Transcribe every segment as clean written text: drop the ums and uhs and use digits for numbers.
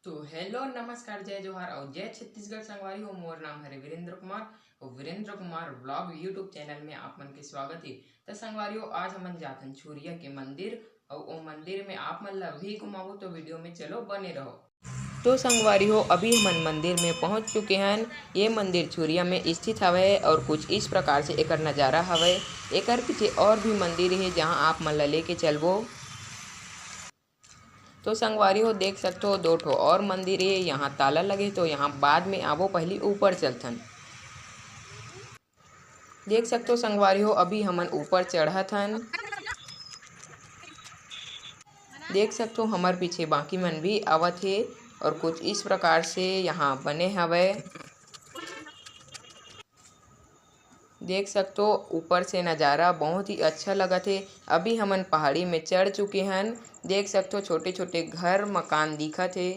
तो हेलो नमस्कार जय जोहार और जय छत्तीसगढ़ संगवारी हो। मोर नाम है वीरेंद्र कुमार और Virendra Kumar blog YouTube channel में आप मन के स्वागत है। तो संगवारी हो आज हमन जातन छुरिया के मंदिर और वो मंदिर में आप मन ला भी घुमाबो, तो वीडियो में चलो बने रहो। तो संगवारी हो अभी हमन मंदिर में पहुंच चुके हैं। ये मंदिर छुरिया में स्थित हवे और कुछ इस प्रकार से एकर नज़ारा हवे। एकर पीछे और भी मंदिर है जहां आप मन ला लेके चलबो। तो संगवारी हो देख सकते हो दो ठो और मंदिर है, यहाँ ताला लगे तो यहाँ बाद में आवो, पहली ऊपर चलथन। देख सकते हो संगवारी हो अभी हमन ऊपर चढ़त हन। देख सकते हो हमार पीछे बाकी मन भी आवत है और कुछ इस प्रकार से यहाँ बने हवे। देख सकते हो ऊपर से नज़ारा बहुत ही अच्छा लगत है। अभी हमन पहाड़ी में चढ़ चुके हैं। देख सकते हो छोटे छोटे घर मकान दिखत है।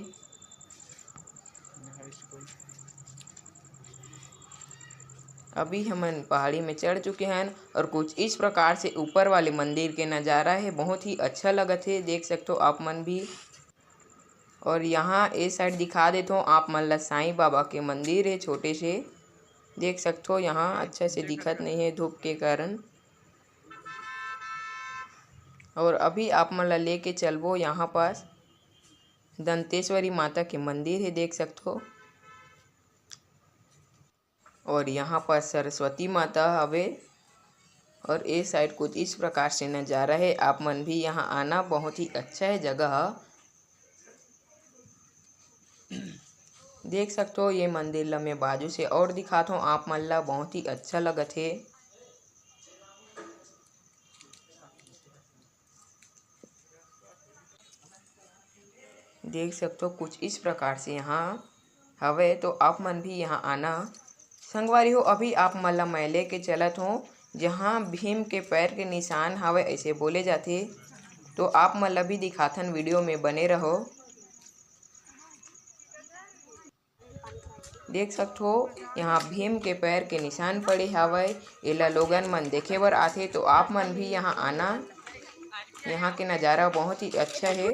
अभी हमन पहाड़ी में चढ़ चुके हैं और कुछ इस प्रकार से ऊपर वाले मंदिर के नज़ारा है, बहुत ही अच्छा लगत है। देख सकते हो आप मन भी। और यहाँ ए साइड दिखा देता हूँ आप मन ला साईं बाबा के मंदिर है छोटे से। देख सकते हो यहाँ अच्छा से दिखत नहीं है धूप के कारण। और अभी आप मन ला लेके चलबो यहाँ पास दंतेश्वरी माता के मंदिर है, देख सकते हो। और यहाँ पर सरस्वती माता हवे और ए साइड कुछ इस प्रकार से नज़ारा है। आप मन भी यहाँ आना, बहुत ही अच्छा है जगह। देख सकते हो ये मंदिर ला मैं बाजू से और दिखाता हूँ आप मन ला, बहुत ही अच्छा लगत है। देख सकते हो कुछ इस प्रकार से यहाँ हवे, तो आप मन भी यहाँ आना। संगवारी हो अभी आप मन ला मैं लेके चलत हूँ जहाँ भीम के पैर के निशान हवे ऐसे बोले जाते। तो आप मन ला भी दिखाथन, वीडियो में बने रहो। देख सकते हो यहाँ भीम के पैर के निशान पड़े हवे। एला लोगन मन देखे बर आथे, तो आप मन भी यहाँ आना। यहाँ के नज़ारा बहुत ही अच्छा है।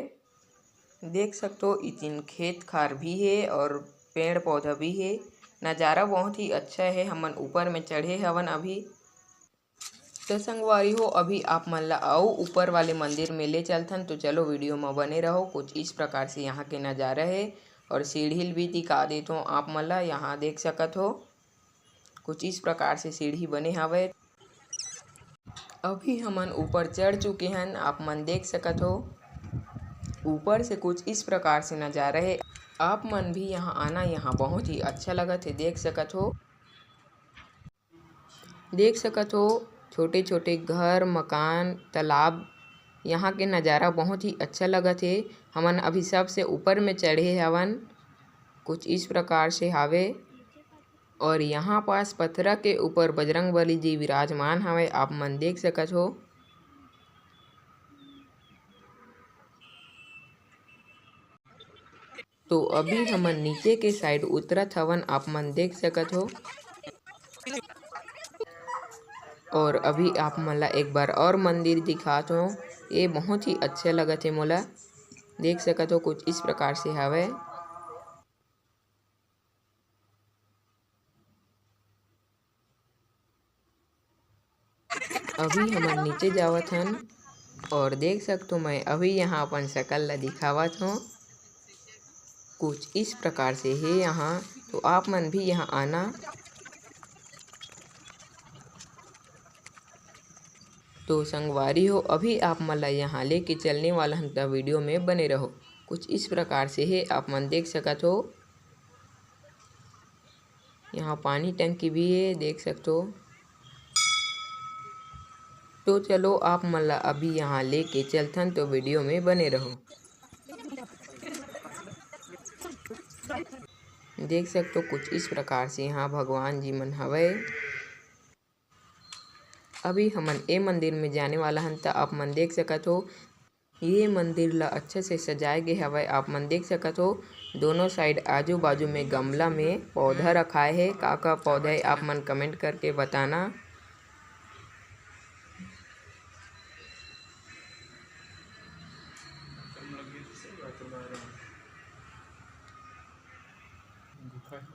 देख सकते हो इतिन खेत खार भी है और पेड़ पौधा भी है। नज़ारा बहुत ही अच्छा है। हमन ऊपर में चढ़े हवन अभी। तो संगवारी हो अभी आप मन ला आओ ऊपर वाले मंदिर में ले चलथन, तो चलो वीडियो में बने रहो। कुछ इस प्रकार से यहाँ के नज़ारा है और सीढ़ी भी दिखा देता हूँ आप मन ला। यहाँ देख सकत हो कुछ इस प्रकार से सीढ़ी बने हवे। अभी हमन ऊपर चढ़ चुके हैं, आप मन देख सकत हो। ऊपर से कुछ इस प्रकार से नज़ारा है। आप मन भी यहाँ आना, यहाँ बहुत ही अच्छा लगत है। देख सकत हो, देख सकत हो छोटे छोटे घर मकान तालाब। यहाँ के नज़ारा बहुत ही अच्छा लगत है। हमन अभी सबसे ऊपर में चढ़े हवन, कुछ इस प्रकार से हावे। और यहाँ पास पथरा के ऊपर बजरंगबली जी विराजमान हवे, आप मन देख सकत हो। तो अभी हमन नीचे के साइड उतरत हवन, आप मन देख सकत हो। और अभी आप मन ला एक बार और मंदिर दिखात हो, ये बहुत ही अच्छा लगत है मोला। देख सकत हो कुछ इस प्रकार से हवे। अभी हमन नीचे जावत हन और देख सकते हो मैं अभी यहाँ अपन शकल ला दिखावत हूँ। कुछ इस प्रकार से है यहाँ, तो आप मन भी यहाँ आना। तो संगवारी हो अभी आप मन ला यहाँ लेके चलने वाला हन, तो वीडियो में बने रहो। कुछ इस प्रकार से है, आप मन देख सकत हो। यहाँ पानी टंकी भी है, देख सकते हो। तो चलो आप मन ला अभी यहाँ लेके चलथन, तो वीडियो में बने रहो। देख सकते हो कुछ इस प्रकार से यहाँ भगवान जी मन हवे। अभी हमन ए मंदिर में जाने वाला हन, तो आप मन देख सकत हो। ये मंदिर ला अच्छे से सजाए गे हवे, आप मन देख सकत हो। दोनों साइड आजू बाजू में गमला में पौधा रखाए है। का पौधा है आप मन कमेंट करके बताना।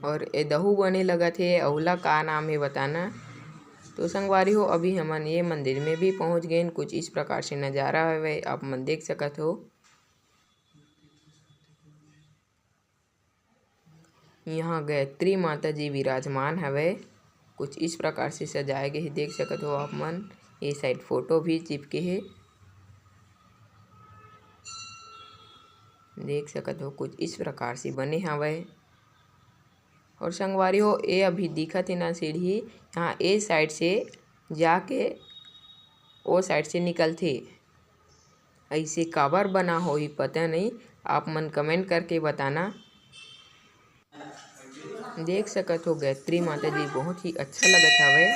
और ए दहू बने लगा थे अउला का नाम है बताना। तो संगवारी हो अभी हमन ये मंदिर में भी पहुंच गए। कुछ इस प्रकार से नज़ारा है आप मन देख सकत हो। यहाँ गायत्री माता जी विराजमान हवे। कुछ इस प्रकार से सजाए गए देख सकत हो आप मन। ये साइड फोटो भी चिपके है देख सकत हो। कुछ इस प्रकार से बने हवे। और संगवारी हो ये अभी दिखत है ना सीढ़ी, यहाँ ए साइड से जाके ओ साइड से निकलथे। ऐसे काबर बना होही पता नहीं, आप मन कमेंट करके बताना। देख सकत हो गायत्री माता जी बहुत ही अच्छा लगत हवे।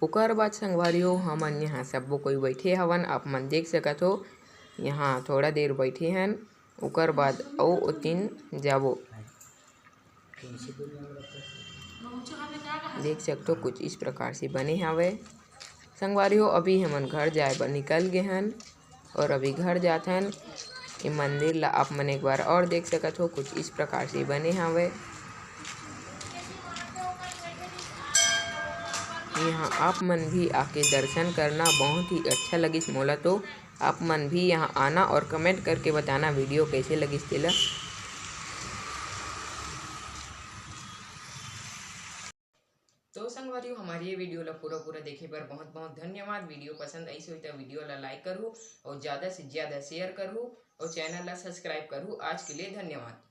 ओकर बाद संगवारी हो हमन यहाँ सबो कोई बैठे हवन आप मन देख सकत हो। यहाँ थोड़ा देर बैठे हन ओकर बाद अउ ओतिन जाबो। देख सकते हो कुछ इस प्रकार से बने हवे। संगवारी हो अभी हमन घर जाए बर निकल गए हन और अभी घर जात हन। ये मंदिर ला आप मन एक बार और देख सकत हो कुछ इस प्रकार से बने हवे। यहाँ आप मन भी आके दर्शन करना बहुत ही अच्छा लगिस मोला। तो आप मन भी यहाँ आना और कमेंट करके बताना वीडियो कैसे लगिस तेला। तो संगवारी हो हमारी ये वीडियो ला पूरा देखे पर बहुत बहुत धन्यवाद। वीडियो पसंद आई हो तो वीडियो ला लाइक करूँ और ज़्यादा से ज़्यादा शेयर करूँ और चैनल ला सब्सक्राइब करूँ। आज के लिए धन्यवाद।